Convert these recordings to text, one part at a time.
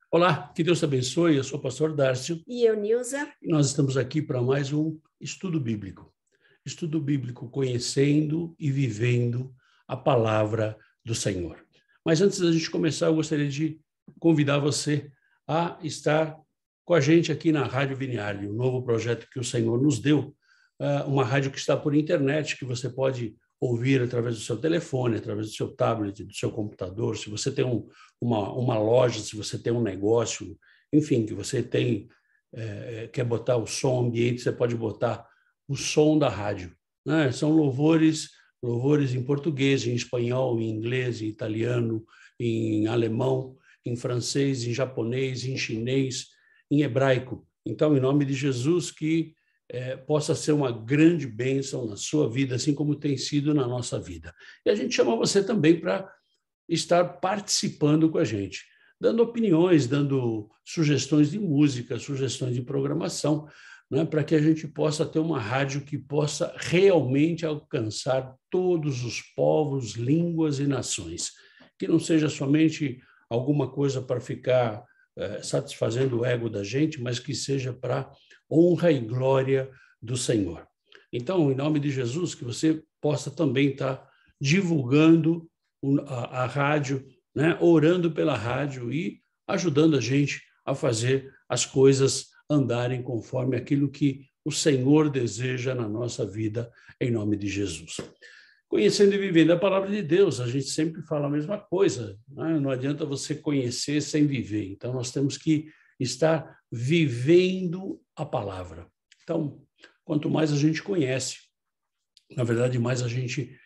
Olá, que Deus te abençoe. Eu sou o pastor Dárcio. E eu, Nilza. E nós estamos aqui para mais um estudo bíblico. Estudo bíblico conhecendo e vivendo a palavra do Senhor. Mas antes da gente começar, eu gostaria de convidar você a estar com a gente aqui na Rádio Viniarde, um novo projeto que o Senhor nos deu, uma rádio que está por internet, que você pode ouvir através do seu telefone, através do seu tablet, do seu computador. Se você tem uma loja, se você tem um negócio, enfim, que você tem, quer botar o som ambiente, você pode botar o som da rádio, né? São louvores em português, em espanhol, em inglês, em italiano, em alemão, em francês, em japonês, em chinês, em hebraico. Então, em nome de Jesus, que possa ser uma grande bênção na sua vida, assim como tem sido na nossa vida. E a gente chama você também para estar participando com a gente, dando opiniões, dando sugestões de música, sugestões de programação, né, para que a gente possa ter uma rádio que possa realmente alcançar todos os povos, línguas e nações. Que não seja somente alguma coisa para ficar satisfazendo o ego da gente, mas que seja para honra e glória do Senhor. Então, em nome de Jesus, que você possa também estar divulgando a rádio, né, orando pela rádio e ajudando a gente a fazer as coisas andarem conforme aquilo que o Senhor deseja na nossa vida, em nome de Jesus. Conhecendo e vivendo a palavra de Deus, a gente sempre fala a mesma coisa, né? Não adianta você conhecer sem viver. Então, nós temos que estar vivendo a palavra. Então, quanto mais a gente conhece, na verdade, mais a gente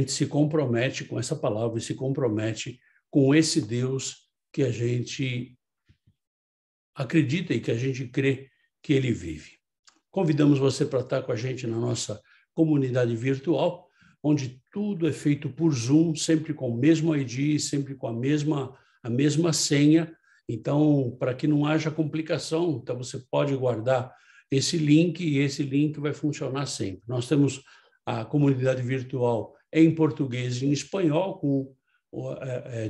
se compromete com essa palavra e se compromete com esse Deus que a gente acredita e que a gente crê que ele vive. Convidamos você para estar com a gente na nossa comunidade virtual, onde tudo é feito por Zoom, sempre com o mesmo ID, sempre com a mesma senha. Então, para que não haja complicação, então você pode guardar esse link e esse link vai funcionar sempre. Nós temos a comunidade virtual em português e em espanhol, com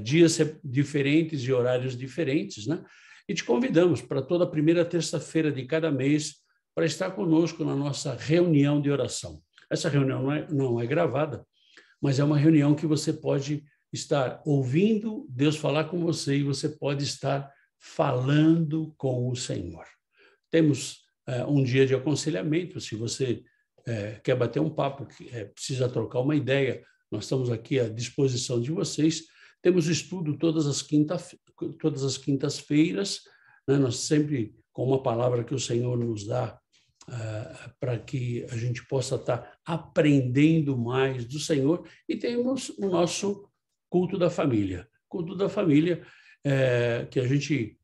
dias diferentes e horários diferentes, né? E te convidamos para toda primeira terça-feira de cada mês para estar conosco na nossa reunião de oração. Essa reunião não é gravada, mas é uma reunião que você pode estar ouvindo Deus falar com você e você pode estar falando com o Senhor. Temos um dia de aconselhamento, se você quer bater um papo, precisa trocar uma ideia, nós estamos aqui à disposição de vocês. Temos estudo todas as quintas-feiras, né? Nós sempre com uma palavra que o Senhor nos dá, para que a gente possa estar aprendendo mais do Senhor. E temos o nosso culto da família. Culto da família, que a gente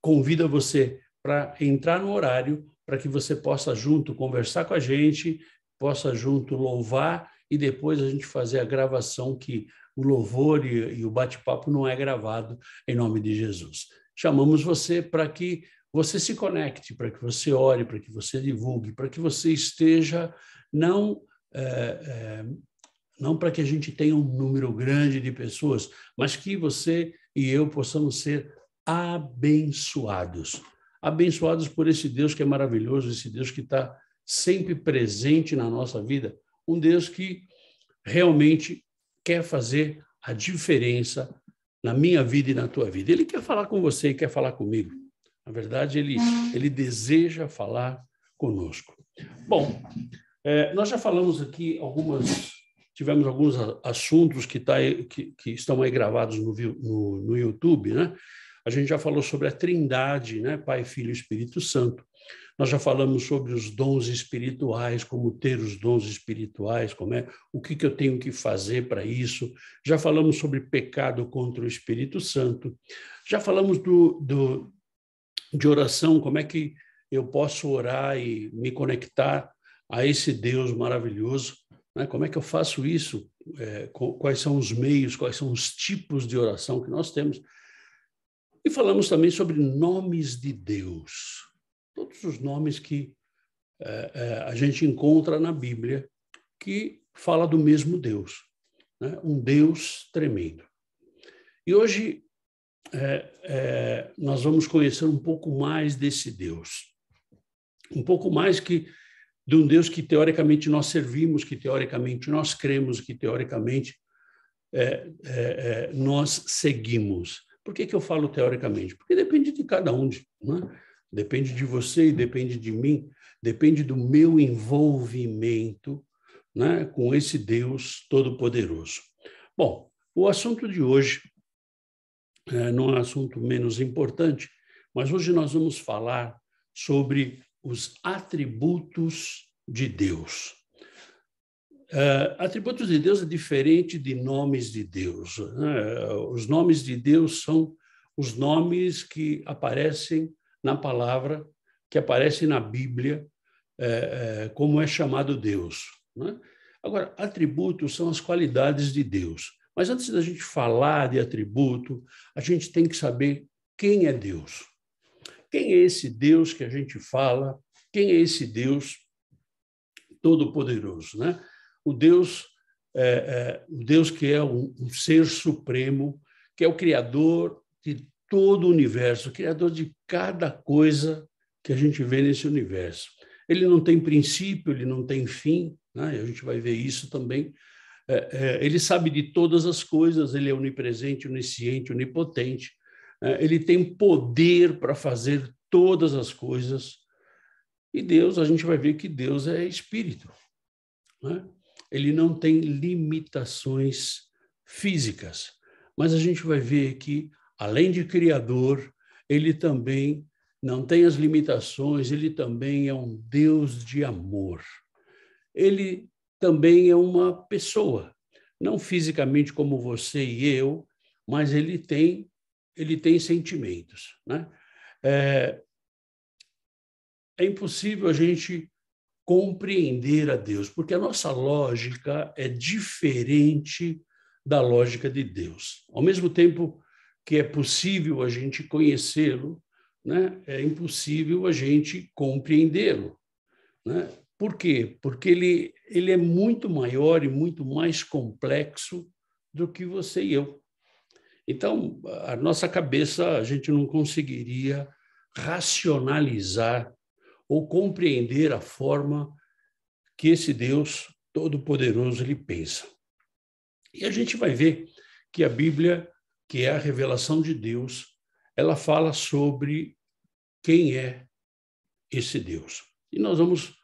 convida você para entrar no horário, para que você possa junto conversar com a gente, possa junto louvar e depois a gente fazer a gravação, que o louvor e o bate-papo não é gravado, em nome de Jesus. Chamamos você para que você se conecte, para que você ore, para que você divulgue, para que você esteja, não para que a gente tenha um número grande de pessoas, mas que você e eu possamos ser abençoados. Abençoados por esse Deus que é maravilhoso, esse Deus que está sempre presente na nossa vida, um Deus que realmente quer fazer a diferença na minha vida e na tua vida. Ele quer falar com você e quer falar comigo. Na verdade, ele deseja falar conosco. Bom, nós já falamos aqui tivemos alguns assuntos que estão aí gravados no YouTube, né? A gente já falou sobre a Trindade, né? Pai, Filho e Espírito Santo. Nós já falamos sobre os dons espirituais, como ter os dons espirituais, o que eu tenho que fazer para isso. Já falamos sobre pecado contra o Espírito Santo. Já falamos de oração, como é que eu posso orar e me conectar a esse Deus maravilhoso, né? Como é que eu faço isso? Quais são os meios, quais são os tipos de oração que nós temos? E falamos também sobre nomes de Deus, todos os nomes que a gente encontra na Bíblia, que fala do mesmo Deus, né? Um Deus tremendo. E hoje nós vamos conhecer um pouco mais desse Deus, um pouco mais de um Deus que teoricamente nós servimos, que teoricamente nós cremos, que teoricamente nós seguimos. Por que eu falo teoricamente? Porque depende de cada um, né? Depende de você e depende de mim, depende do meu envolvimento, né, com esse Deus Todo-Poderoso. Bom, o assunto de hoje não é um assunto menos importante, mas hoje nós vamos falar sobre os atributos de Deus. Atributos de Deus é diferente de nomes de Deus, né? Os nomes de Deus são os nomes que aparecem na palavra, que aparecem na Bíblia, como é chamado Deus, né? Agora, atributos são as qualidades de Deus. Mas antes da gente falar de atributo, a gente tem que saber quem é Deus. Quem é esse Deus que a gente fala? Quem é esse Deus Todo-Poderoso, né? O Deus que é um ser supremo, que é o Criador de todo o universo, o Criador de cada coisa que a gente vê nesse universo. Ele não tem princípio, ele não tem fim, né? A gente vai ver isso também. Ele sabe de todas as coisas, ele é onipresente, onisciente, onipotente. Ele tem poder para fazer todas as coisas. E Deus, a gente vai ver que Deus é espírito, né? Ele não tem limitações físicas, mas a gente vai ver que, além de criador, ele também não tem as limitações, ele também é um Deus de amor. Ele também é uma pessoa, não fisicamente como você e eu, mas ele tem sentimentos, né? É impossível a gente compreender a Deus, porque a nossa lógica é diferente da lógica de Deus. Ao mesmo tempo que é possível a gente conhecê-lo, né, é impossível a gente compreendê-lo, né? Por quê? Porque ele é muito maior e muito mais complexo do que você e eu. Então, a nossa cabeça, a gente não conseguiria racionalizar ou compreender a forma que esse Deus Todo-Poderoso ele pensa. E a gente vai ver que a Bíblia, que é a revelação de Deus, ela fala sobre quem é esse Deus. E nós vamos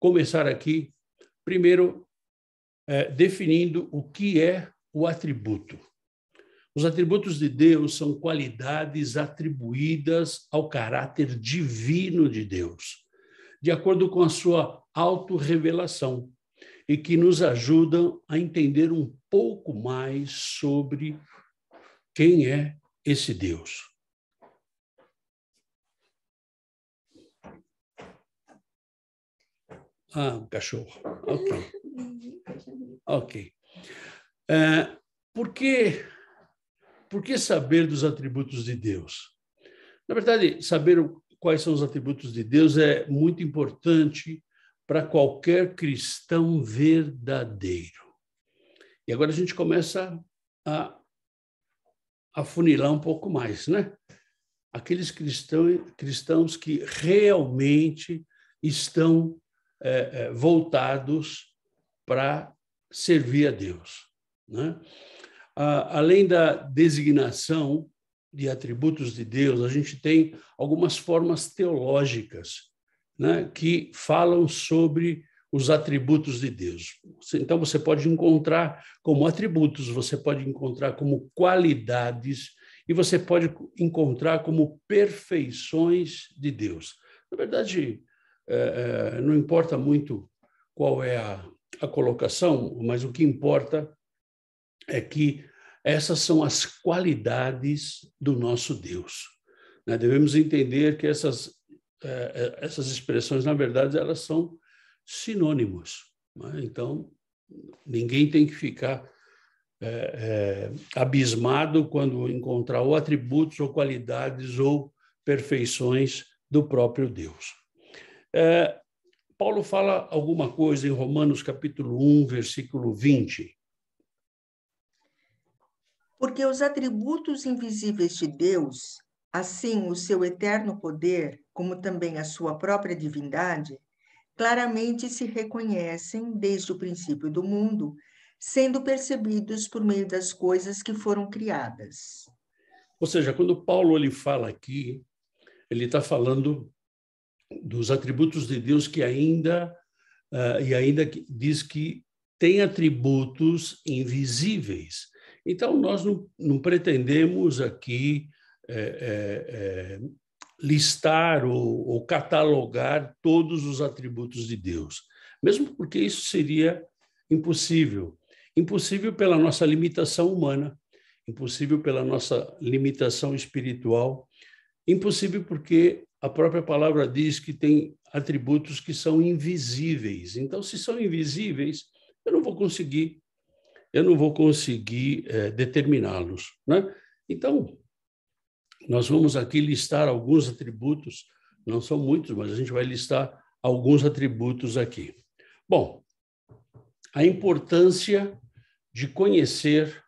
começar aqui, primeiro, definindo o que é o atributo. Os atributos de Deus são qualidades atribuídas ao caráter divino de Deus, de acordo com a sua autorrevelação, e que nos ajudam a entender um pouco mais sobre quem é esse Deus. Ah, o cachorro. Ok. Ok. Por que saber dos atributos de Deus? Na verdade, saber quais são os atributos de Deus é muito importante para qualquer cristão verdadeiro. E agora a gente começa a afunilar um pouco mais, né? Aqueles cristãos que realmente estão voltados para servir a Deus, né? Além da designação de atributos de Deus, a gente tem algumas formas teológicas, né, que falam sobre os atributos de Deus. Então, você pode encontrar como atributos, você pode encontrar como qualidades e você pode encontrar como perfeições de Deus. Na verdade, não importa muito qual é a colocação, mas o que importa é que essas são as qualidades do nosso Deus. Devemos entender que essas expressões, na verdade, elas são sinônimos, né? Então, ninguém tem que ficar abismado quando encontrar ou atributos, ou qualidades, ou perfeições do próprio Deus. Paulo fala alguma coisa em Romanos capítulo 1, versículo 20. Porque os atributos invisíveis de Deus, assim o seu eterno poder, como também a sua própria divindade, claramente se reconhecem desde o princípio do mundo, sendo percebidos por meio das coisas que foram criadas. Ou seja, quando Paulo ele fala aqui, ele está falando dos atributos de Deus que ainda e ainda diz que tem atributos invisíveis. Então, nós não pretendemos aqui listar ou catalogar todos os atributos de Deus, mesmo porque isso seria impossível. Impossível pela nossa limitação humana, impossível pela nossa limitação espiritual, impossível porque a própria palavra diz que tem atributos que são invisíveis. Então, se são invisíveis, eu não vou conseguir determiná-los, né? Então, nós vamos aqui listar alguns atributos, não são muitos, mas a gente vai listar alguns atributos aqui. Bom, a importância de conhecer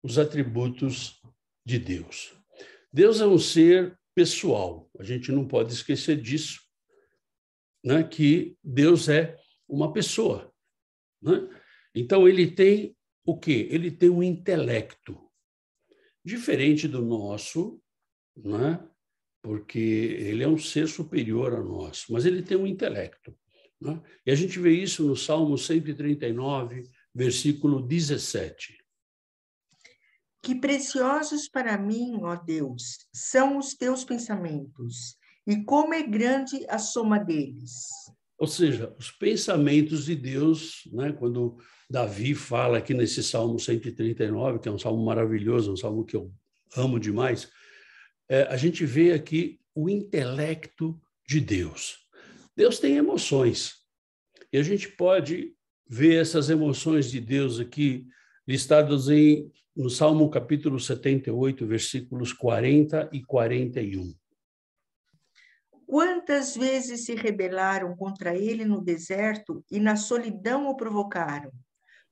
os atributos de Deus. Deus é um ser pessoal, a gente não pode esquecer disso, né? Que Deus é uma pessoa, né? Então, ele tem o quê? Ele tem um intelecto, diferente do nosso, né? Porque ele é um ser superior a nós, mas ele tem um intelecto, né? E a gente vê isso no Salmo 139, versículo 17. Que preciosos para mim, ó Deus, são os teus pensamentos, e como é grande a soma deles. Ou seja, os pensamentos de Deus, né? Quando Davi fala aqui nesse Salmo 139, que é um salmo maravilhoso, um salmo que eu amo demais, a gente vê aqui o intelecto de Deus. Deus tem emoções, e a gente pode ver essas emoções de Deus aqui listadas no Salmo capítulo 78, versículos 40 e 41. Quantas vezes se rebelaram contra ele no deserto e na solidão o provocaram?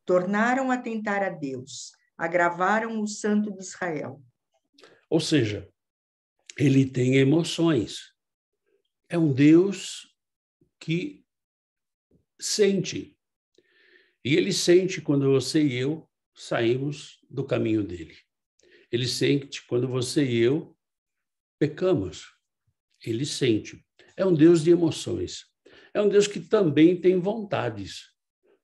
Tornaram a tentar a Deus, agravaram o Santo de Israel. Ou seja, ele tem emoções. É um Deus que sente. E ele sente quando você e eu saímos do caminho dele. Ele sente quando você e eu pecamos. Ele sente. É um Deus de emoções. É um Deus que também tem vontades,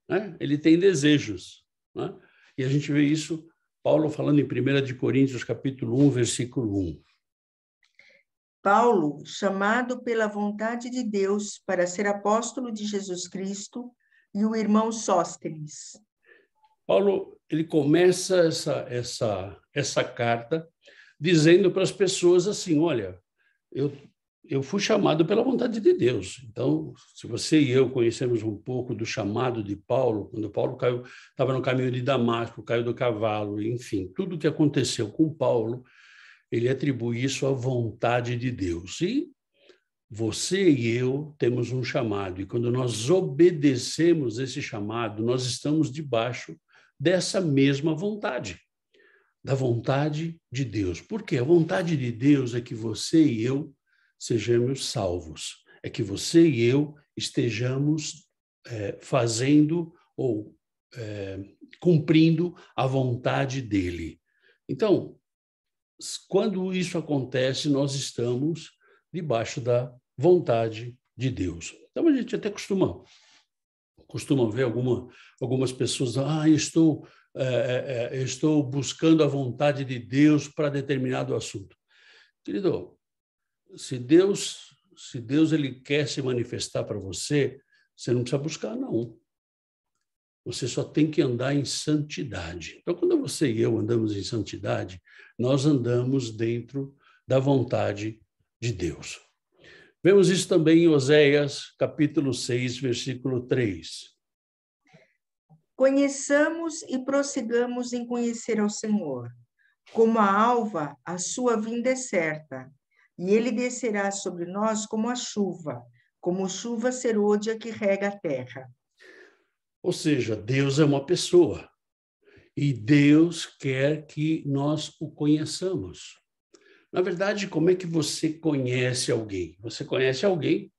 né? Ele tem desejos, né? E a gente vê isso, Paulo falando em 1 de Coríntios, capítulo 1, versículo 1. Paulo, chamado pela vontade de Deus para ser apóstolo de Jesus Cristo, e o irmão Sóstenes. Paulo, ele começa essa carta dizendo para as pessoas assim, olha, eu fui chamado pela vontade de Deus. Então, se você e eu conhecemos um pouco do chamado de Paulo, quando Paulo estava no caminho de Damasco, caiu do cavalo, enfim, tudo o que aconteceu com Paulo, ele atribui isso à vontade de Deus. E você e eu temos um chamado, e quando nós obedecemos esse chamado, nós estamos debaixo dessa mesma vontade, da vontade de Deus. Por quê? A vontade de Deus é que você e eu sejamos salvos, é que você e eu estejamos fazendo ou cumprindo a vontade dele. Então, quando isso acontece, nós estamos debaixo da vontade de Deus. Então, a gente até costuma ver algumas pessoas, eu estou buscando a vontade de Deus para determinado assunto. Querido, se Deus ele quer se manifestar para você, você não precisa buscar, não. Você só tem que andar em santidade. Então, quando você e eu andamos em santidade, nós andamos dentro da vontade de Deus. Vemos isso também em Oséias, capítulo 6, versículo 3. Conheçamos e prossigamos em conhecer ao Senhor. Como a alva, a sua vinda é certa, e ele descerá sobre nós como chuva serôdia que rega a terra. Ou seja, Deus é uma pessoa. E Deus quer que nós o conheçamos. Na verdade, como é que você conhece alguém? Você conhece alguém,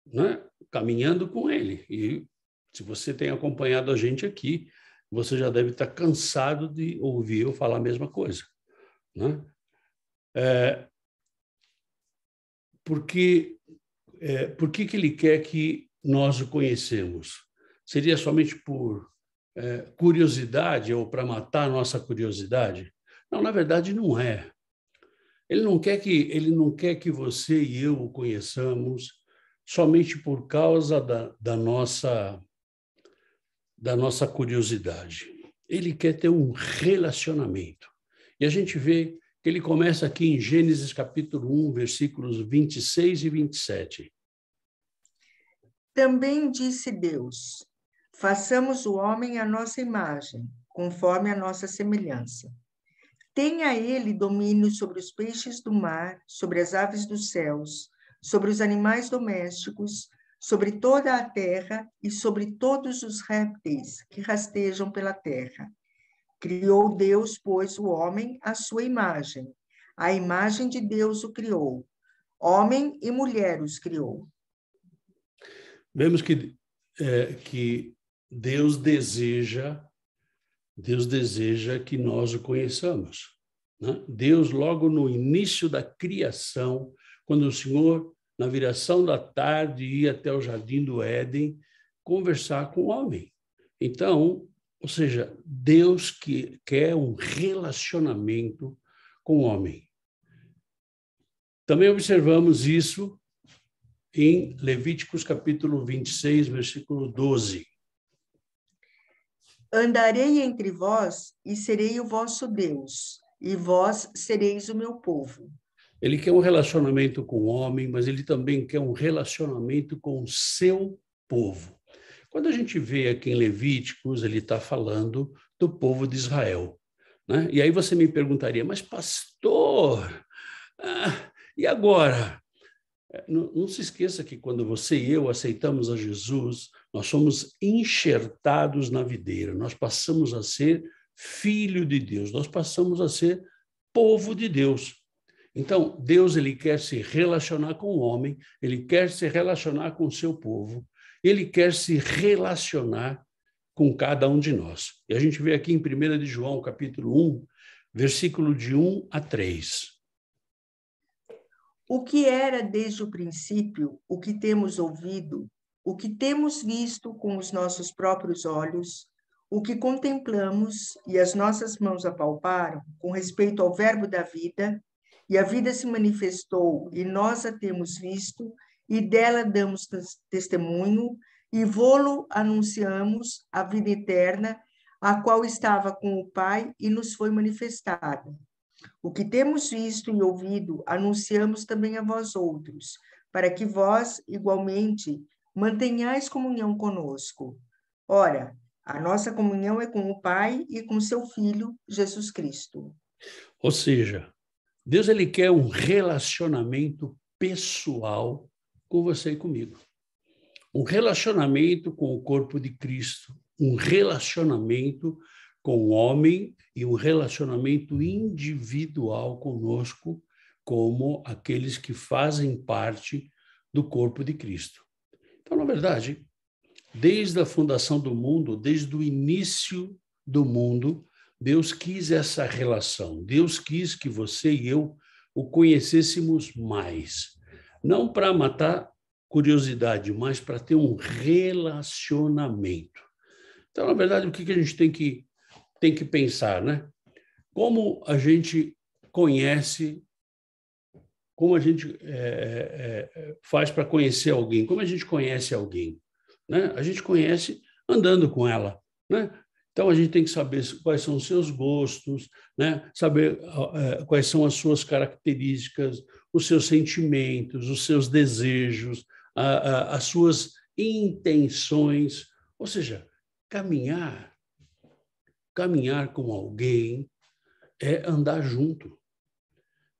né, caminhando com ele. E se você tem acompanhado a gente aqui, você já deve estar cansado de ouvir eu falar a mesma coisa, né? Por que ele quer que nós o conhecemos? Seria somente por curiosidade ou para matar a nossa curiosidade? Não, na verdade não é. Ele não quer que você e eu o conheçamos somente por causa da nossa curiosidade. Ele quer ter um relacionamento. E a gente vê que ele começa aqui em Gênesis capítulo 1, versículos 26 e 27. Também disse Deus: façamos o homem à nossa imagem, conforme a nossa semelhança. Tenha ele domínio sobre os peixes do mar, sobre as aves dos céus, sobre os animais domésticos, sobre toda a terra e sobre todos os répteis que rastejam pela terra. Criou Deus, pois, o homem à sua imagem. A imagem de Deus o criou. Homem e mulher os criou. Vemos que Deus deseja que nós o conheçamos, né? Deus, logo no início da criação, quando o Senhor, na viração da tarde, ia até o jardim do Éden conversar com o homem. Então, ou seja, Deus que quer um relacionamento com o homem. Também observamos isso em Levíticos capítulo 26, versículo 12. Andarei entre vós e serei o vosso Deus, e vós sereis o meu povo. Ele quer um relacionamento com o homem, mas ele também quer um relacionamento com o seu povo. Quando a gente vê aqui em Levíticos, ele está falando do povo de Israel, né? E aí você me perguntaria, mas pastor, e agora? Não se esqueça que quando você e eu aceitamos a Jesus, nós somos enxertados na videira, nós passamos a ser filho de Deus, nós passamos a ser povo de Deus. Então, Deus ele quer se relacionar com o homem, ele quer se relacionar com o seu povo, ele quer se relacionar com cada um de nós. E a gente vê aqui em 1 de João, capítulo 1, versículo de 1 a 3. O que era desde o princípio, o que temos ouvido, o que temos visto com os nossos próprios olhos, o que contemplamos e as nossas mãos apalparam com respeito ao Verbo da vida, e a vida se manifestou e nós a temos visto, e dela damos testemunho, e vô-lo anunciamos a vida eterna, a qual estava com o Pai e nos foi manifestada. O que temos visto e ouvido, anunciamos também a vós outros, para que vós, igualmente, mantenhais comunhão conosco. Ora, a nossa comunhão é com o Pai e com seu Filho, Jesus Cristo. Ou seja, Deus ele quer um relacionamento pessoal com você e comigo. Um relacionamento com o corpo de Cristo, um relacionamento com o homem e um relacionamento individual conosco, como aqueles que fazem parte do corpo de Cristo. Então, na verdade, desde a fundação do mundo, desde o início do mundo, Deus quis essa relação. Deus quis que você e eu o conhecêssemos mais. Não para matar curiosidade, mas para ter um relacionamento. Então, na verdade, o que a gente tem que pensar, né? Como a gente conhece, como a gente faz para conhecer alguém, como a gente conhece alguém, né? A gente conhece andando com ela, né? Então, a gente tem que saber quais são os seus gostos, né? Saber quais são as suas características, os seus sentimentos, os seus desejos, as suas intenções. Ou seja, caminhar com alguém é andar junto.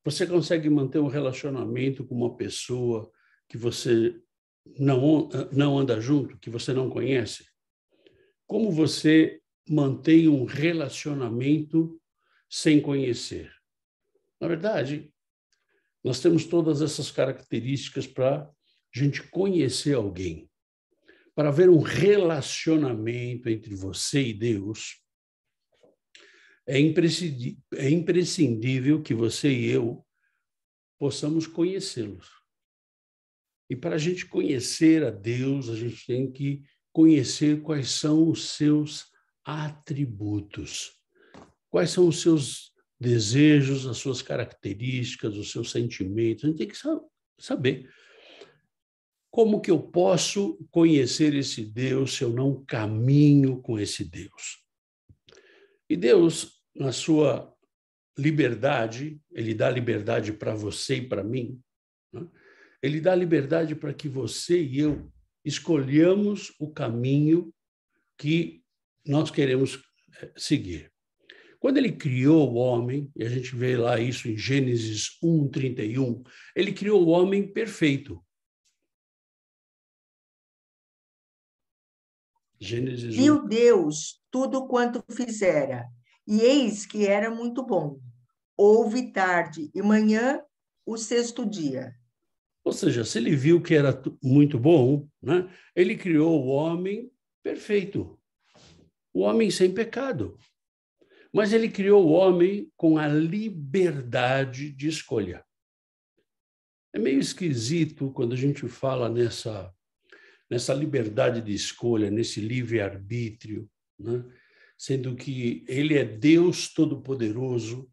Você consegue manter um relacionamento com uma pessoa que você não anda junto, que você não conhece? Como você mantém um relacionamento sem conhecer? Na verdade, nós temos todas essas características para a gente conhecer alguém. Para haver um relacionamento entre você e Deus, é imprescindível que você e eu possamos conhecê-los. E para a gente conhecer a Deus, a gente tem que conhecer quais são os seus atributos, quais são os seus desejos, as suas características, os seus sentimentos. A gente tem que saber como que eu posso conhecer esse Deus se eu não caminho com esse Deus. E Deus, na sua liberdade, Ele dá liberdade para você e para mim, né? Ele dá liberdade para que você e eu escolhamos o caminho que nós queremos seguir. Quando Ele criou o homem, e a gente vê lá isso em Gênesis 1:31, Ele criou o homem perfeito. Gênesis 1. Viu Deus tudo quanto fizera, e eis que era muito bom. Houve tarde e manhã o sexto dia. Ou seja, se ele viu que era muito bom, né, ele criou o homem perfeito, o homem sem pecado. Mas ele criou o homem com a liberdade de escolha. É meio esquisito quando a gente fala nessa liberdade de escolha, nesse livre-arbítrio, né? Sendo que ele é Deus Todo-Poderoso,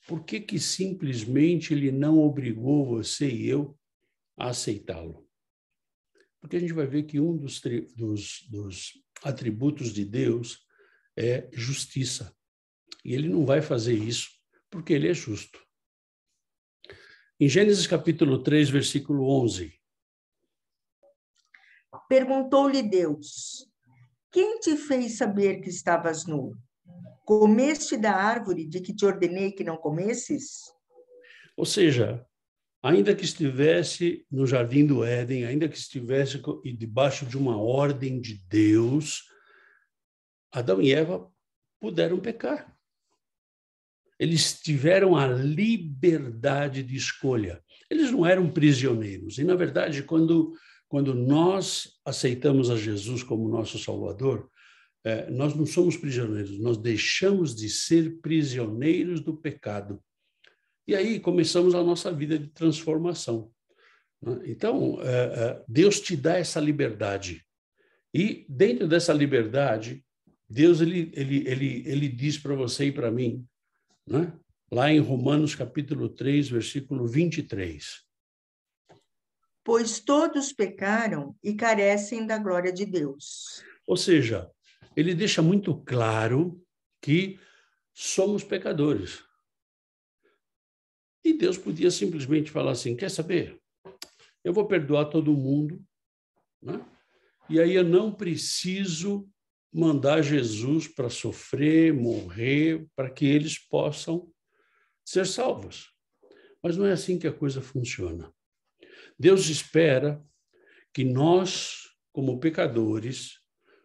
por que simplesmente ele não obrigou você e eu a aceitá-lo? Porque a gente vai ver que um dos atributos de Deus é justiça. E ele não vai fazer isso porque ele é justo. Em Gênesis capítulo 3, versículo 11. Perguntou-lhe Deus: quem te fez saber que estavas nu? Comeste da árvore de que te ordenei que não comesses? Ou seja, ainda que estivesse no jardim do Éden, ainda que estivesse debaixo de uma ordem de Deus, Adão e Eva puderam pecar. Eles tiveram a liberdade de escolha. Eles não eram prisioneiros. E, na verdade, quando nós aceitamos a Jesus como nosso Salvador, nós não somos prisioneiros, nós deixamos de ser prisioneiros do pecado. E aí começamos a nossa vida de transformação. Então, Deus te dá essa liberdade. E, dentro dessa liberdade, Deus ele diz para você e para mim, né? Lá em Romanos capítulo 3, versículo 23. Pois todos pecaram e carecem da glória de Deus. Ou seja, ele deixa muito claro que somos pecadores. E Deus podia simplesmente falar assim, quer saber? Eu vou perdoar todo mundo, né? E aí eu não preciso mandar Jesus para sofrer, morrer, para que eles possam ser salvos. Mas não é assim que a coisa funciona. Deus espera que nós, como pecadores,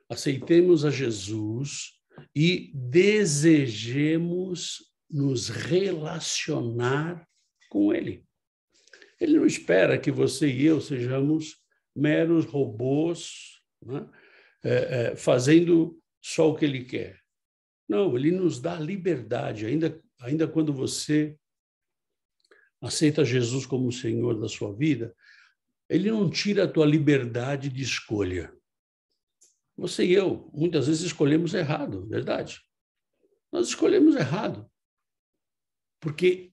aceitemos a Jesus e desejemos nos relacionar com Ele. Ele não espera que você e eu sejamos meros robôs, né? Fazendo só o que Ele quer. Não, Ele nos dá liberdade, ainda quando você aceita Jesus como Senhor da sua vida, Ele não tira a tua liberdade de escolha. Você e eu, muitas vezes, escolhemos errado, verdade? Nós escolhemos errado. Porque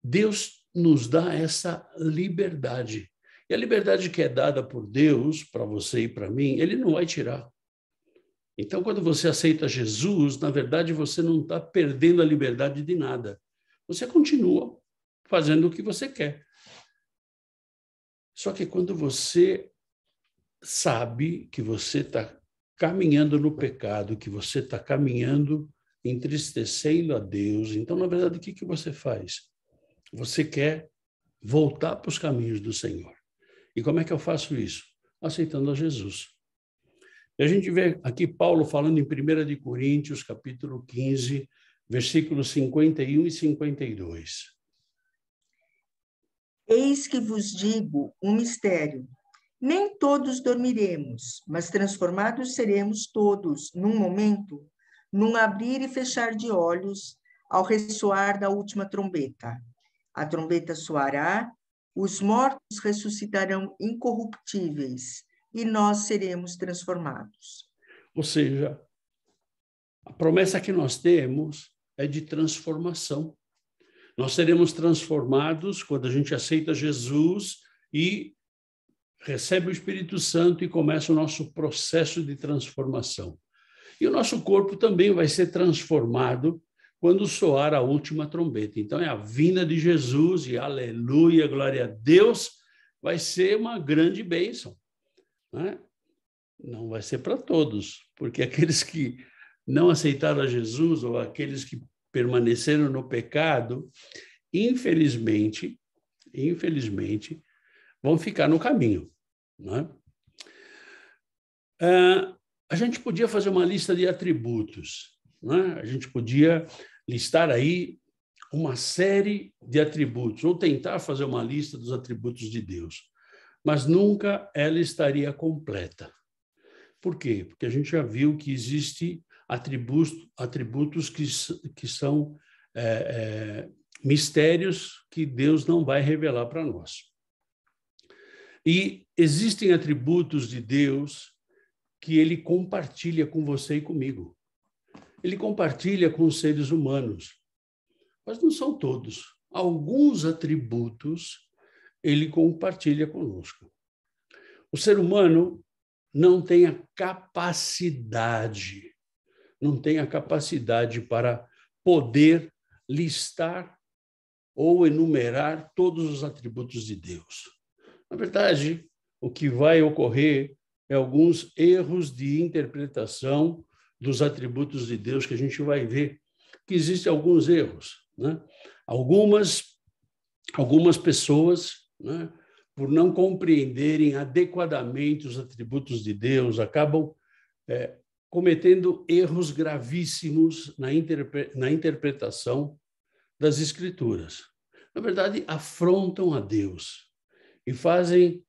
Deus nos dá essa liberdade. E a liberdade que é dada por Deus, para você e para mim, Ele não vai tirar. Então, quando você aceita Jesus, na verdade, você não está perdendo a liberdade de nada. Você continua fazendo o que você quer. Só que quando você sabe que você está caminhando no pecado, que você está caminhando entristecendo a Deus, então, na verdade, o que você faz? Você quer voltar para os caminhos do Senhor. E como é que eu faço isso? Aceitando a Jesus. E a gente vê aqui Paulo falando em 1 de Coríntios, capítulo 15, versículos 51 e 52. Eis que vos digo um mistério. Nem todos dormiremos, mas transformados seremos todos, num momento, num abrir e fechar de olhos, ao ressoar da última trombeta. A trombeta soará, os mortos ressuscitarão incorruptíveis, e nós seremos transformados. Ou seja, a promessa que nós temos é de transformação. Nós seremos transformados quando a gente aceita Jesus e recebe o Espírito Santo e começa o nosso processo de transformação. E o nosso corpo também vai ser transformado quando soar a última trombeta. Então, é a vinda de Jesus e aleluia, glória a Deus, vai ser uma grande bênção. Né? Não vai ser para todos, porque aqueles que não aceitaram a Jesus ou aqueles que permaneceram no pecado, infelizmente, vão ficar no caminho. Né? A gente podia fazer uma lista de atributos. Né? A gente podia listar aí uma série de atributos, ou tentar fazer uma lista dos atributos de Deus, mas nunca ela estaria completa. Por quê? Porque a gente já viu que existem atributos que são mistérios que Deus não vai revelar para nós. E existem atributos de Deus que ele compartilha com você e comigo. Ele compartilha com os seres humanos, mas não são todos. Alguns atributos ele compartilha conosco. O ser humano não tem a capacidade para poder listar ou enumerar todos os atributos de Deus. Na verdade, o que vai ocorrer é alguns erros de interpretação dos atributos de Deus, que a gente vai ver que existem alguns erros. Né? Algumas pessoas, né, por não compreenderem adequadamente os atributos de Deus, acabam cometendo erros gravíssimos na interpretação das Escrituras. Na verdade, afrontam a Deus e fazem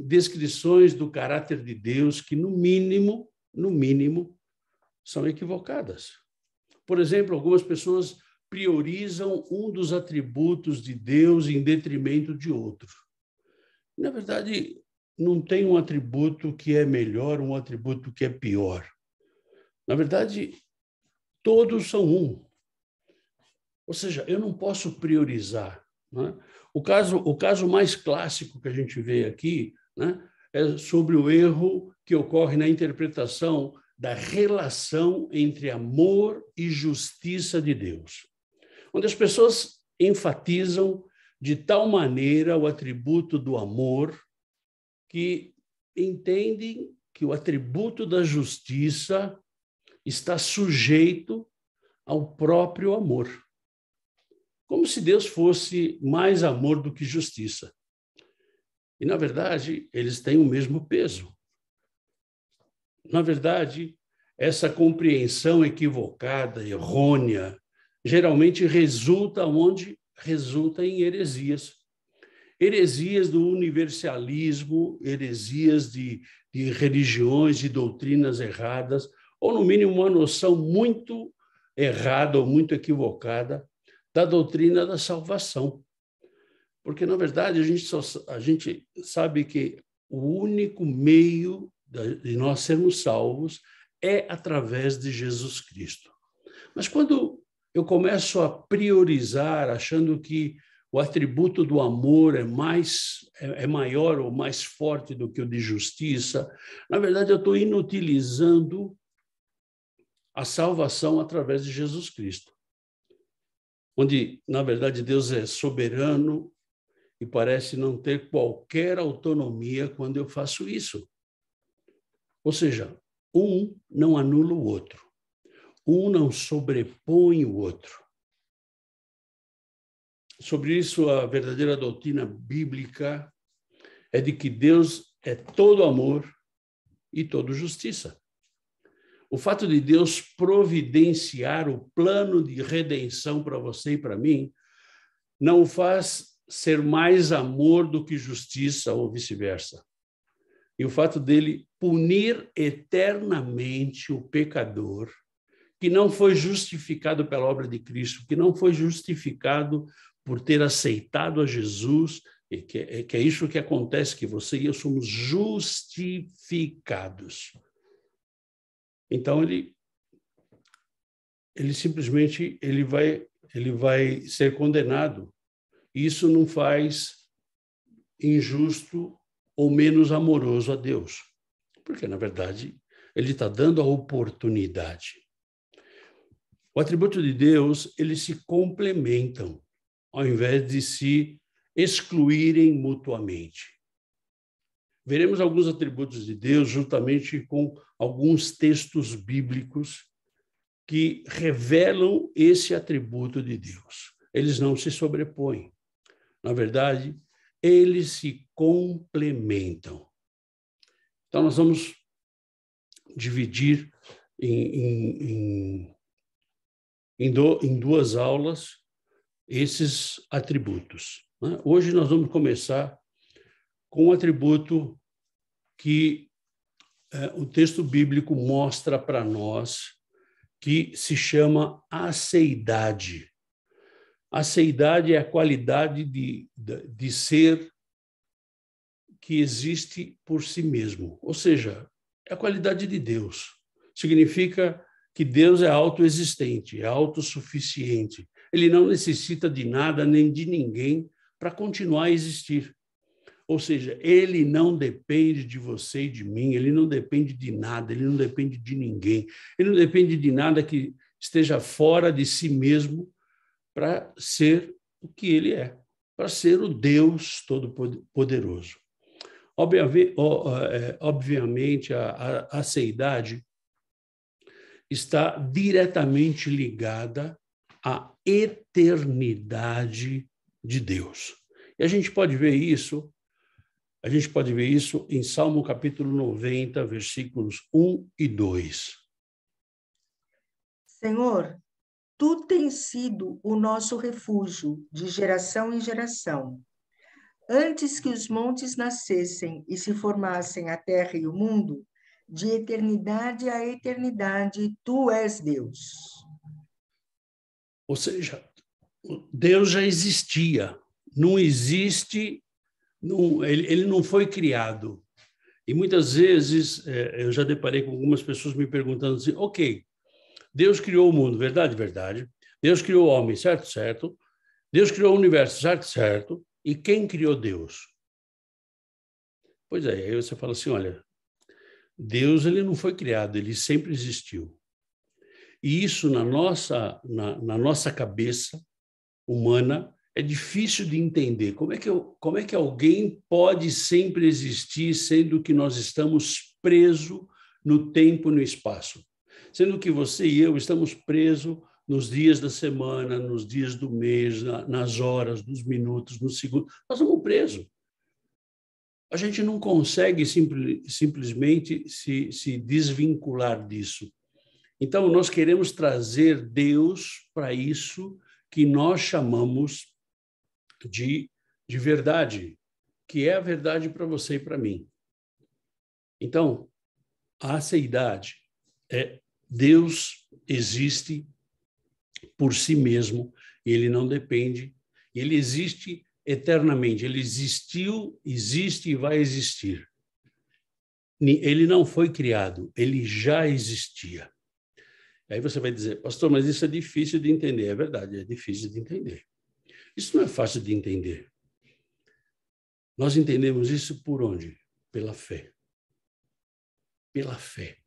descrições do caráter de Deus que, no mínimo, são equivocadas. Por exemplo, algumas pessoas priorizam um dos atributos de Deus em detrimento de outro. Na verdade, não tem um atributo que é melhor, um atributo que é pior. Na verdade, todos são um. Ou seja, eu não posso priorizar. Né? O caso mais clássico que a gente vê aqui, né, é sobre o erro que ocorre na interpretação da relação entre amor e justiça de Deus, onde as pessoas enfatizam de tal maneira o atributo do amor que entendem que o atributo da justiça está sujeito ao próprio amor. Como se Deus fosse mais amor do que justiça. E, na verdade, eles têm o mesmo peso. Na verdade, essa compreensão equivocada, errônea, geralmente resulta em heresias. Heresias do universalismo, heresias de religiões e doutrinas erradas, ou, no mínimo, uma noção muito errada ou muito equivocada da doutrina da salvação. Porque, na verdade, a gente sabe que o único meio de nós sermos salvos é através de Jesus Cristo. Mas quando eu começo a priorizar, achando que o atributo do amor é maior ou mais forte do que o de justiça, na verdade, eu estou inutilizando a salvação através de Jesus Cristo, onde, na verdade, Deus é soberano e parece não ter qualquer autonomia quando eu faço isso. Ou seja, um não anula o outro, um não sobrepõe o outro. Sobre isso, a verdadeira doutrina bíblica é de que Deus é todo amor e toda justiça. O fato de Deus providenciar o plano de redenção para você e para mim não o faz ser mais amor do que justiça ou vice-versa. E o fato dele punir eternamente o pecador, que não foi justificado pela obra de Cristo, que não foi justificado por ter aceitado a Jesus, e que é isso que acontece, que você e eu somos justificados. Então, ele simplesmente ele vai ser condenado. Isso não faz injusto ou menos amoroso a Deus, porque, na verdade, ele está dando a oportunidade. O atributo de Deus, eles se complementam, ao invés de se excluírem mutuamente. Veremos alguns atributos de Deus juntamente com alguns textos bíblicos que revelam esse atributo de Deus. Eles não se sobrepõem. Na verdade, eles se complementam. Então, nós vamos dividir em duas aulas esses atributos. Hoje nós vamos começar com um atributo que o texto bíblico mostra para nós, que se chama aceidade. Aceidade é a qualidade de ser que existe por si mesmo, ou seja, é a qualidade de Deus. Significa que Deus é autoexistente, é autossuficiente. Ele não necessita de nada nem de ninguém para continuar a existir. Ou seja, ele não depende de você e de mim, ele não depende de nada, ele não depende de ninguém, ele não depende de nada que esteja fora de si mesmo para ser o que ele é, para ser o Deus Todo-Poderoso. Obviamente, a aceidade está diretamente ligada à eternidade de Deus. E a gente pode ver isso em Salmo capítulo 90, versículos 1 e 2. Senhor, tu tens sido o nosso refúgio de geração em geração. Antes que os montes nascessem e se formassem a terra e o mundo, de eternidade a eternidade, tu és Deus. Ou seja, Deus já existia, não existe, ele não foi criado. E muitas vezes eu já deparei com algumas pessoas me perguntando assim, ok, Deus criou o mundo, verdade? Verdade. Deus criou o homem, certo? Certo. Deus criou o universo, certo? Certo. E quem criou Deus? Pois é, aí você fala assim, olha, Deus ele não foi criado, ele sempre existiu. E isso na nossa cabeça humana é difícil de entender. Como é que alguém pode sempre existir, sendo que nós estamos presos no tempo e no espaço? Sendo que você e eu estamos presos nos dias da semana, nos dias do mês, nas horas, nos minutos, nos segundos. Nós estamos presos. A gente não consegue simplesmente se desvincular disso. Então, nós queremos trazer Deus para isso que nós chamamos de verdade, que é a verdade para você e para mim. Então, a aceidade é Deus existe por si mesmo, e ele não depende, ele existe eternamente, ele existiu, existe e vai existir. Ele não foi criado, ele já existia. Aí você vai dizer, pastor, mas isso é difícil de entender. É verdade, é difícil de entender. Isso não é fácil de entender. Nós entendemos isso por onde? Pela fé. Pela fé.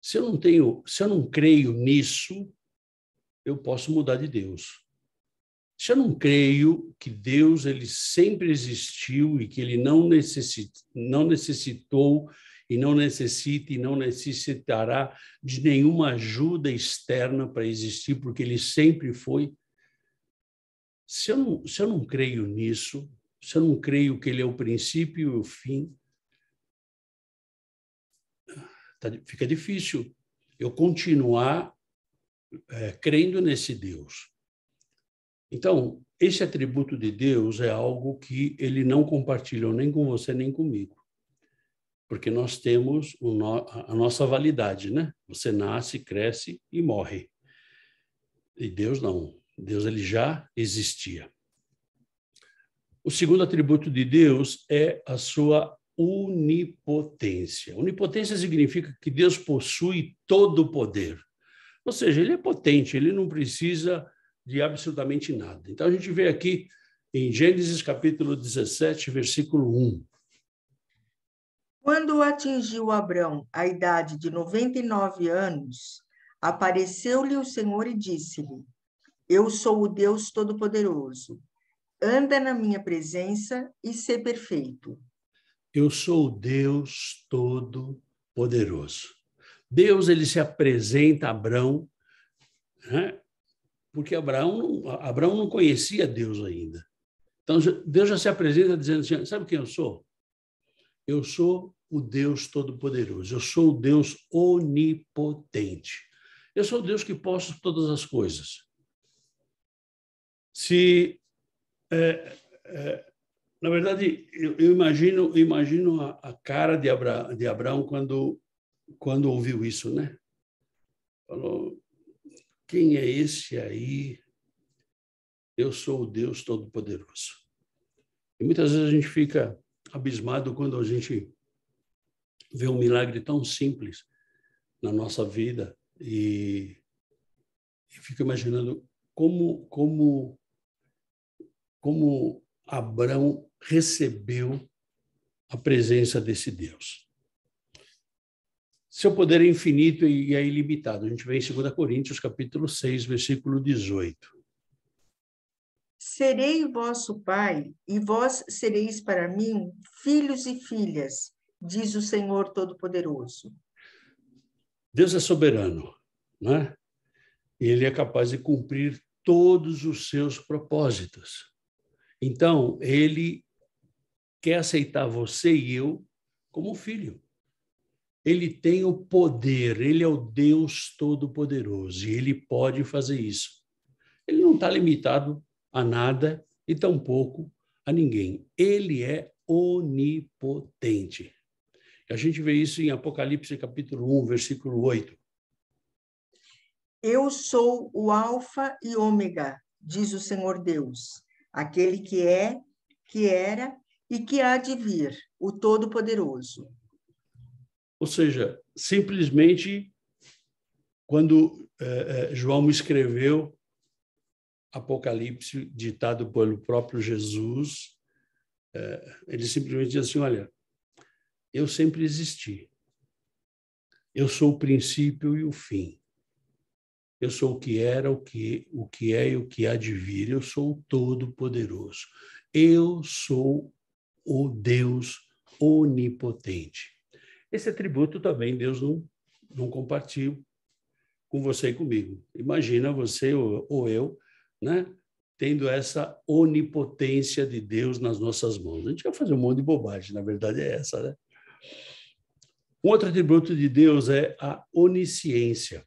Se eu não creio nisso, eu posso mudar de Deus. Se eu não creio que Deus ele sempre existiu e que ele não necessitou e não necessita e não necessitará de nenhuma ajuda externa para existir, porque ele sempre foi. Se eu não creio nisso, se eu não creio que ele é o princípio e o fim, fica difícil eu continuar crendo nesse Deus. Então, esse atributo de Deus é algo que ele não compartilha nem com você, nem comigo. Porque nós temos a nossa validade, né? Você nasce, cresce e morre. E Deus não. Deus ele já existia. O segundo atributo de Deus é a sua onipotência. Onipotência significa que Deus possui todo o poder. Ou seja, ele é potente, ele não precisa de absolutamente nada. Então, a gente vê aqui em Gênesis capítulo 17, versículo 1. Quando atingiu Abrão a idade de 99 anos, apareceu-lhe o Senhor e disse-lhe: Eu sou o Deus Todo-Poderoso. Anda na minha presença e sê perfeito. Eu sou o Deus Todo-Poderoso. Deus ele se apresenta a Abrão, né? Porque Abraão não conhecia Deus ainda. Então, Deus já se apresenta dizendo assim, sabe quem eu sou? Eu sou o Deus Todo-Poderoso, eu sou o Deus onipotente. Eu sou o Deus que posso todas as coisas. Na verdade, eu imagino a cara de Abraão quando ouviu isso, né? Falou, quem é esse aí? Eu sou o Deus Todo-Poderoso. E muitas vezes a gente fica abismado quando a gente vê um milagre tão simples na nossa vida e fica imaginando como Abraão recebeu a presença desse Deus. Seu poder é infinito e é ilimitado. A gente vê em 2 Coríntios, capítulo 6, versículo 18. Serei vosso pai, e vós sereis para mim filhos e filhas, diz o Senhor Todo-Poderoso. Deus é soberano, né? E ele é capaz de cumprir todos os seus propósitos. Então, ele quer aceitar você e eu como filho. Ele tem o poder, ele é o Deus Todo-Poderoso e ele pode fazer isso. Ele não está limitado a nada e tampouco a ninguém. Ele é onipotente. A gente vê isso em Apocalipse, capítulo 1, versículo 8. Eu sou o Alfa e Ômega, diz o Senhor Deus, aquele que é, que era e que há de vir, o Todo-Poderoso. Ou seja, simplesmente, quando João escreveu Apocalipse, ditado pelo próprio Jesus, ele simplesmente diz assim, olha, eu sempre existi. Eu sou o princípio e o fim. Eu sou o que era, o que é e o que há de vir. Eu sou o Todo-Poderoso. Eu sou o Deus onipotente. Esse atributo também Deus não compartilha com você e comigo. Imagina você ou eu, né, tendo essa onipotência de Deus nas nossas mãos. A gente vai fazer um monte de bobagem, na verdade é essa, né? Um outro atributo de Deus é a onisciência.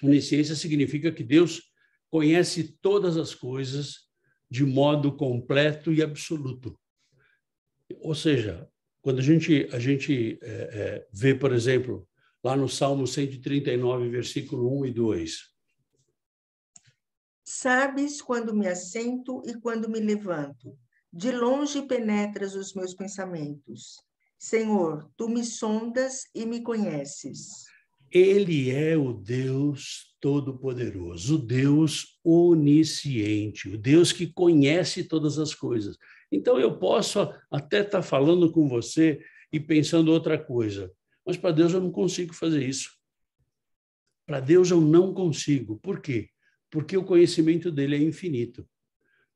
Onisciência significa que Deus conhece todas as coisas de modo completo e absoluto. Ou seja, quando a gente vê, por exemplo, lá no Salmo 139, versículo 1 e 2. Sabes quando me assento e quando me levanto. De longe penetras os meus pensamentos. Senhor, tu me sondas e me conheces. Ele é o Deus Todo-Poderoso, o Deus onisciente, o Deus que conhece todas as coisas. Então, eu posso até estar falando com você e pensando outra coisa, mas para Deus eu não consigo fazer isso. Para Deus eu não consigo. Por quê? Porque o conhecimento dele é infinito.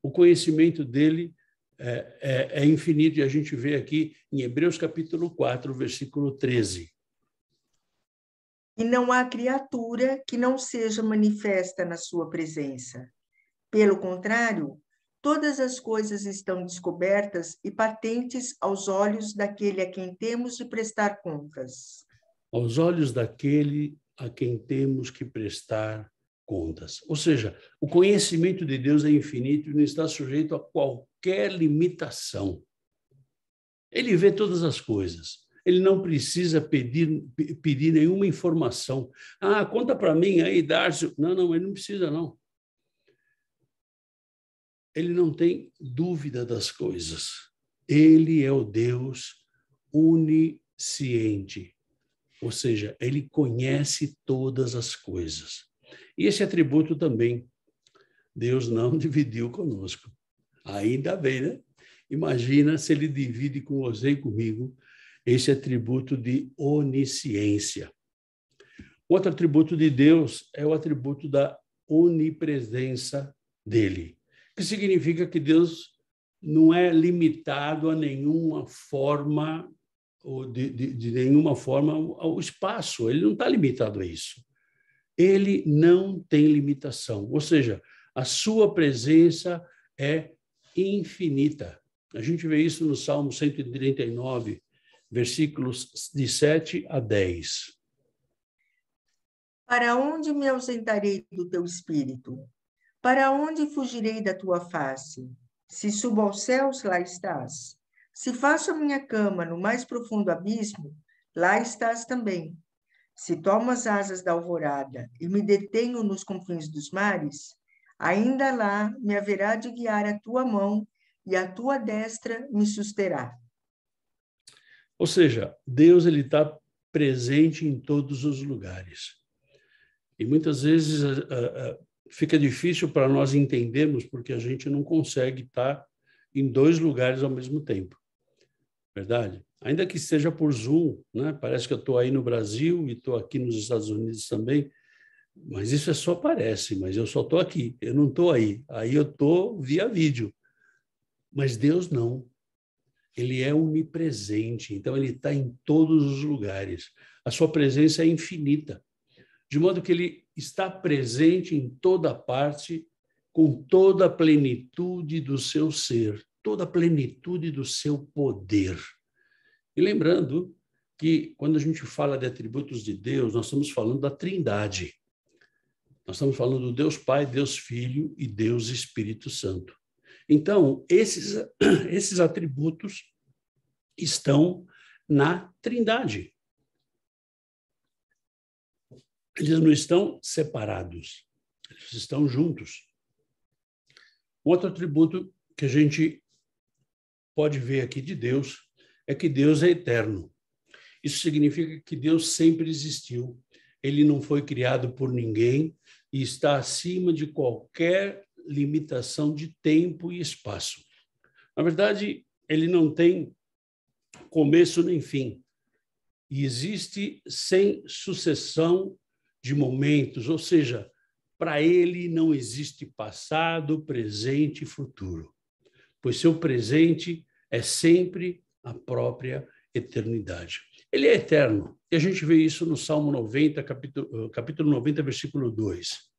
O conhecimento dele é infinito, e a gente vê aqui em Hebreus capítulo 4, versículo 13. E não há criatura que não seja manifesta na sua presença. Pelo contrário, todas as coisas estão descobertas e patentes aos olhos daquele a quem temos de prestar contas. aos olhos daquele a quem temos que prestar contas. Ou seja, o conhecimento de Deus é infinito e não está sujeito a qualquer limitação. Ele vê todas as coisas. Ele não precisa pedir nenhuma informação. Ah, conta para mim aí, Darcio. Não, ele não precisa, não. Ele não tem dúvida das coisas. Ele é o Deus onisciente. Ou seja, ele conhece todas as coisas. E esse atributo também, Deus não dividiu conosco. Ainda bem, né? Imagina se ele divide com você e comigo esse atributo de onisciência. Outro atributo de Deus é o atributo da onipresença dele, que significa que Deus não é limitado a nenhuma forma, ou de nenhuma forma ao espaço, ele não está limitado a isso. Ele não tem limitação, ou seja, a sua presença é infinita. A gente vê isso no Salmo 139, versículos de 7 a 10. Para onde me ausentarei do teu espírito? Para onde fugirei da tua face? Se subo aos céus, lá estás. Se faço a minha cama no mais profundo abismo, lá estás também. Se tomo as asas da alvorada e me detenho nos confins dos mares, ainda lá me haverá de guiar a tua mão e a tua destra me susterá. Ou seja, Deus ele está presente em todos os lugares. E muitas vezes fica difícil para nós entendermos porque a gente não consegue estar em dois lugares ao mesmo tempo. Verdade? Ainda que seja por Zoom, né? Parece que eu estou aí no Brasil e estou aqui nos Estados Unidos também, mas isso é só parece, mas eu só estou aqui, eu não estou aí. Aí eu estou via vídeo. Mas Deus não. Ele é onipresente, então ele está em todos os lugares. A sua presença é infinita, de modo que ele está presente em toda parte, com toda a plenitude do seu ser, toda a plenitude do seu poder. E lembrando que, quando a gente fala de atributos de Deus, nós estamos falando da Trindade. Nós estamos falando do Deus Pai, Deus Filho e Deus Espírito Santo. Então, esses atributos estão na Trindade. Eles não estão separados, eles estão juntos. Outro atributo que a gente pode ver aqui de Deus é que Deus é eterno. Isso significa que Deus sempre existiu. Ele não foi criado por ninguém e está acima de qualquer limitação de tempo e espaço. Na verdade, ele não tem começo nem fim. E existe sem sucessão de momentos, ou seja, para ele não existe passado, presente e futuro, pois seu presente é sempre a própria eternidade. Ele é eterno, e a gente vê isso no Salmo 90, capítulo 90, versículo 2.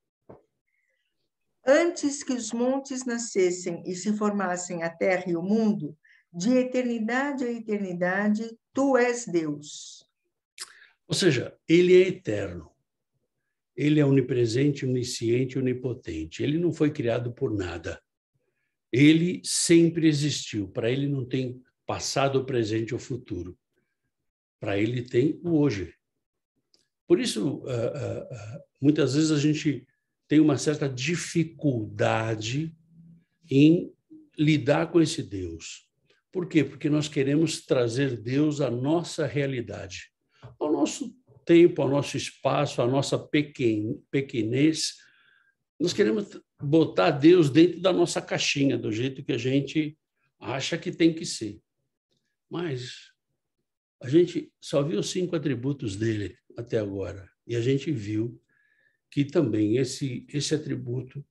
Antes que os montes nascessem e se formassem a terra e o mundo, de eternidade a eternidade, tu és Deus. Ou seja, ele é eterno. Ele é onipresente, onisciente, onipotente. Ele não foi criado por nada. Ele sempre existiu. Para ele não tem passado, presente ou futuro. Para ele tem o hoje. Por isso, muitas vezes a gente tem uma certa dificuldade em lidar com esse Deus. Por quê? Porque nós queremos trazer Deus à nossa realidade, ao nosso tempo, ao nosso espaço, à nossa pequenez. Nós queremos botar Deus dentro da nossa caixinha, do jeito que a gente acha que tem que ser. Mas a gente só viu 5 atributos dele até agora. E a gente viu que também esse atributo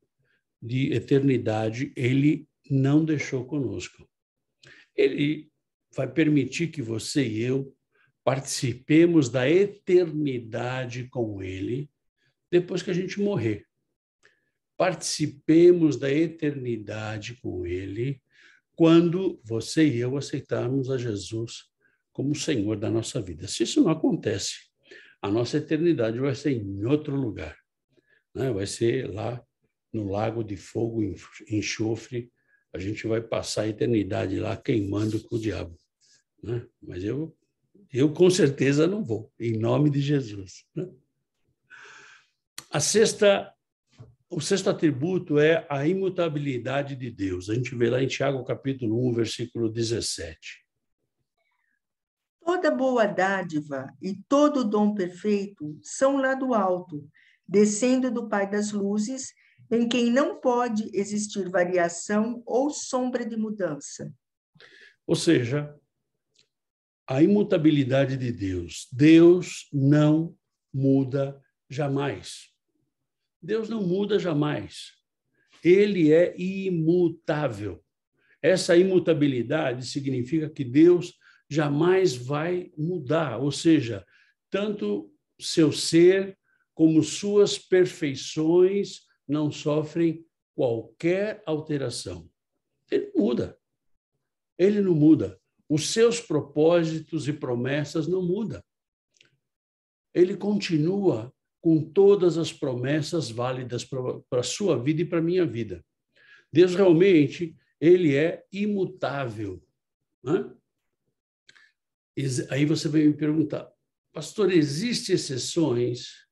de eternidade, ele não deixou conosco. Ele vai permitir que você e eu participemos da eternidade com ele depois que a gente morrer. Participemos da eternidade com ele quando você e eu aceitarmos a Jesus como Senhor da nossa vida. Se isso não acontece, A nossa eternidade vai ser em outro lugar, né? Vai ser lá no lago de fogo e enxofre. A gente vai passar a eternidade lá queimando com o diabo, né? Mas eu com certeza não vou, em nome de Jesus, né? O sexto atributo é a imutabilidade de Deus. A gente vê lá em Tiago, capítulo 1, versículo 17. Toda boa dádiva e todo dom perfeito são lá do alto, descendo do Pai das luzes, em quem não pode existir variação ou sombra de mudança. Ou seja, a imutabilidade de Deus. Deus não muda jamais. Deus não muda jamais. Ele é imutável. Essa imutabilidade significa que Deus jamais vai mudar, ou seja, tanto seu ser como suas perfeições não sofrem qualquer alteração. Ele muda. Ele não muda. Os seus propósitos e promessas não mudam. Ele continua com todas as promessas válidas para a sua vida e para a minha vida. Deus realmente, ele é imutável, né? Aí você vai me perguntar, pastor, existem exceções?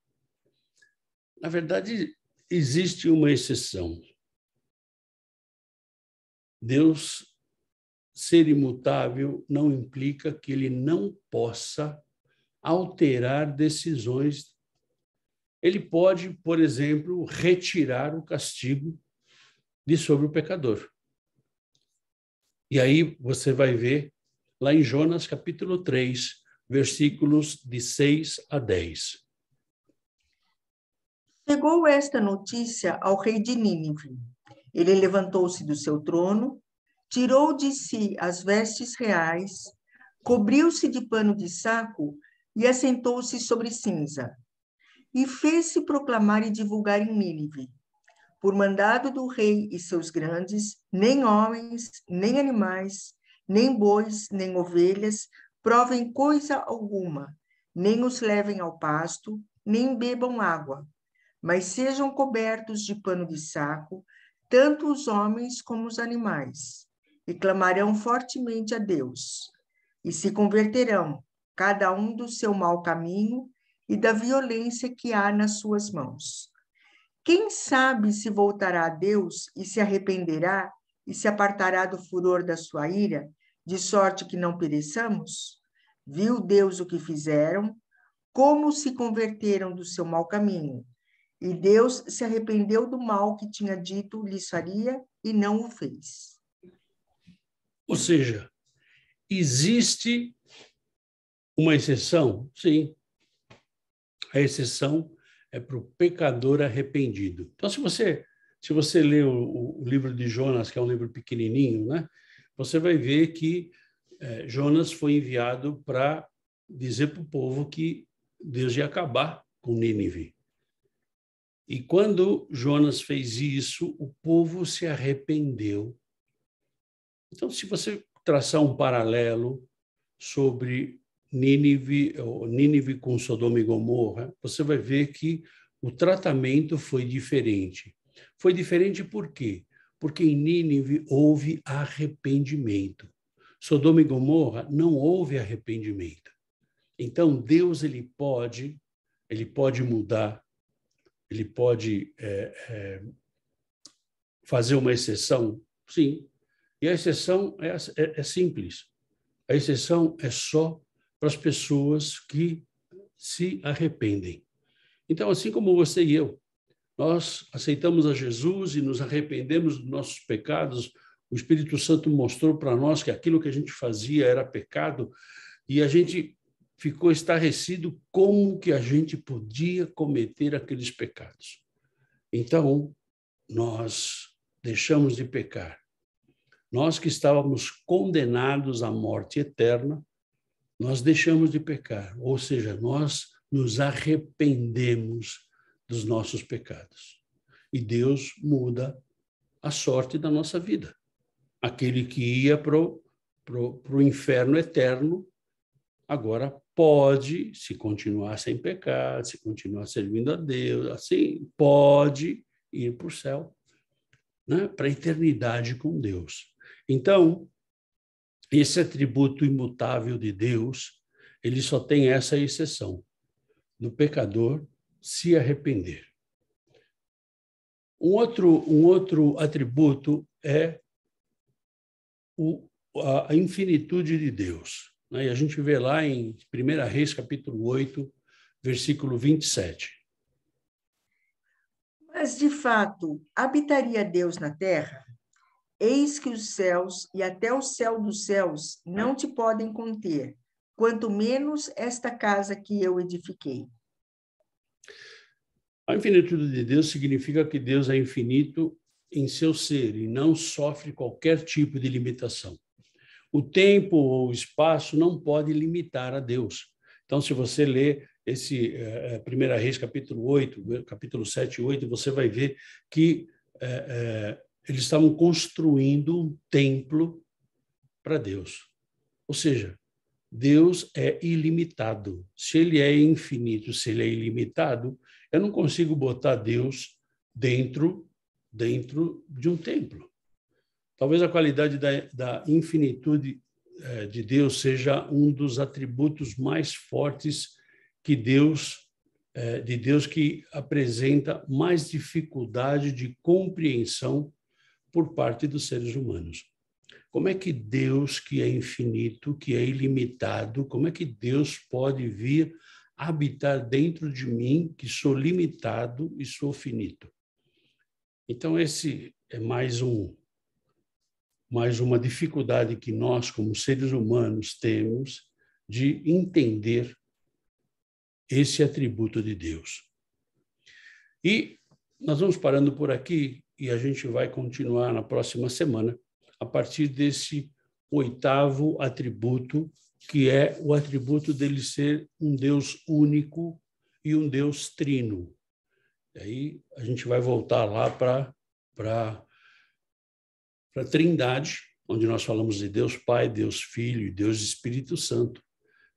Na verdade, existe uma exceção. Deus ser imutável não implica que ele não possa alterar decisões. Ele pode, por exemplo, retirar o castigo de sobre o pecador. E aí você vai ver lá em Jonas, capítulo 3, versículos de 6 a 10. Chegou esta notícia ao rei de Nínive. Ele levantou-se do seu trono, tirou de si as vestes reais, cobriu-se de pano de saco e assentou-se sobre cinza. E fez-se proclamar e divulgar em Nínive, por mandado do rei e seus grandes, nem homens, nem animais, nem bois, nem ovelhas, provem coisa alguma, nem os levem ao pasto, nem bebam água, mas sejam cobertos de pano de saco, tanto os homens como os animais, e clamarão fortemente a Deus, e se converterão, cada um do seu mau caminho e da violência que há nas suas mãos. Quem sabe se voltará a Deus e se arrependerá e se apartará do furor da sua ira, de sorte que não pereçamos? Viu Deus o que fizeram, como se converteram do seu mau caminho. E Deus se arrependeu do mal que tinha dito lhes faria e não o fez. Ou seja, existe uma exceção? Sim. A exceção é para o pecador arrependido. Então, se você lê o livro de Jonas, que é um livro pequenininho, né, você vai ver que Jonas foi enviado para dizer para o povo que Deus ia acabar com Nínive. E quando Jonas fez isso, o povo se arrependeu. Então, se você traçar um paralelo sobre Nínive com Sodoma e Gomorra, você vai ver que o tratamento foi diferente. Foi diferente por quê? Porque em Nínive houve arrependimento. Sodoma e Gomorra não houve arrependimento. Então, Deus ele pode mudar, ele pode fazer uma exceção? Sim. E a exceção é simples. A exceção é só para as pessoas que se arrependem. Então, assim como você e eu, nós aceitamos a Jesus e nos arrependemos dos nossos pecados, o Espírito Santo mostrou para nós que aquilo que a gente fazia era pecado e a gente ficou estarrecido como que a gente podia cometer aqueles pecados. Então, nós deixamos de pecar. Nós que estávamos condenados à morte eterna, nós deixamos de pecar, ou seja, nós nos arrependemos dos nossos pecados. E Deus muda a sorte da nossa vida. Aquele que ia para o inferno eterno, agora pode, se continuar sem pecar, se continuar servindo a Deus, assim, pode ir para o céu, né? Para a eternidade com Deus. Então, esse atributo imutável de Deus, ele só tem essa exceção, do pecador se arrepender. Um outro atributo é a infinitude de Deus. E a gente vê lá em 1 Reis, capítulo 8, versículo 27. Mas, de fato, habitaria Deus na terra? Eis que os céus e até o céu dos céus não te podem conter, quanto menos esta casa que eu edifiquei. A infinitude de Deus significa que Deus é infinito em seu ser e não sofre qualquer tipo de limitação. O tempo ou o espaço não pode limitar a Deus. Então, se você ler esse 1 Reis, capítulo 8, capítulo 7 e 8, você vai ver que eles estavam construindo um templo para Deus. Ou seja, Deus é ilimitado. Se ele é infinito, se ele é ilimitado, eu não consigo botar Deus dentro de um templo. Talvez a qualidade da infinitude de Deus seja um dos atributos mais fortes que de Deus que apresenta mais dificuldade de compreensão por parte dos seres humanos. Como é que Deus, que é infinito, que é ilimitado, como é que Deus pode vir habitar dentro de mim, que sou limitado e sou finito? Então, esse é mais uma dificuldade que nós, como seres humanos, temos de entender esse atributo de Deus. E nós vamos parando por aqui e a gente vai continuar na próxima semana a partir desse 8º atributo, que é o atributo dele ser um Deus único e um Deus trino. E aí a gente vai voltar lá para a Trindade, onde nós falamos de Deus Pai, Deus Filho e Deus Espírito Santo,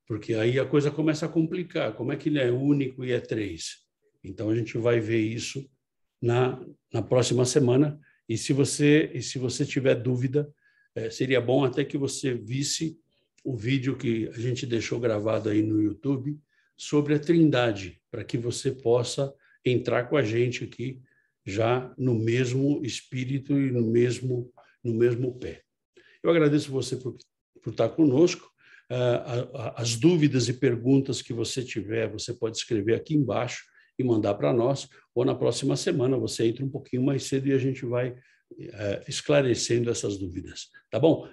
porque aí a coisa começa a complicar. Como é que ele é único e é 3? Então, a gente vai ver isso na próxima semana. E se você tiver dúvida, seria bom até que você visse o vídeo que a gente deixou gravado aí no YouTube sobre a Trindade, para que você possa entrar com a gente aqui já no mesmo espírito e no mesmo pé. Eu agradeço você por estar conosco. As dúvidas e perguntas que você tiver, você pode escrever aqui embaixo e mandar para nós, ou na próxima semana você entra um pouquinho mais cedo e a gente vai esclarecendo essas dúvidas. Tá bom?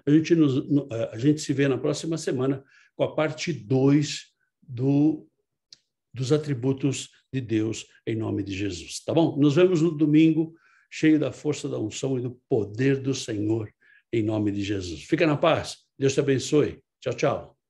A gente se vê na próxima semana com a parte 2 dos atributos de Deus em nome de Jesus. Tá bom? Nos vemos no domingo, cheio da força da unção e do poder do Senhor, em nome de Jesus. Fica na paz. Deus te abençoe. Tchau, tchau.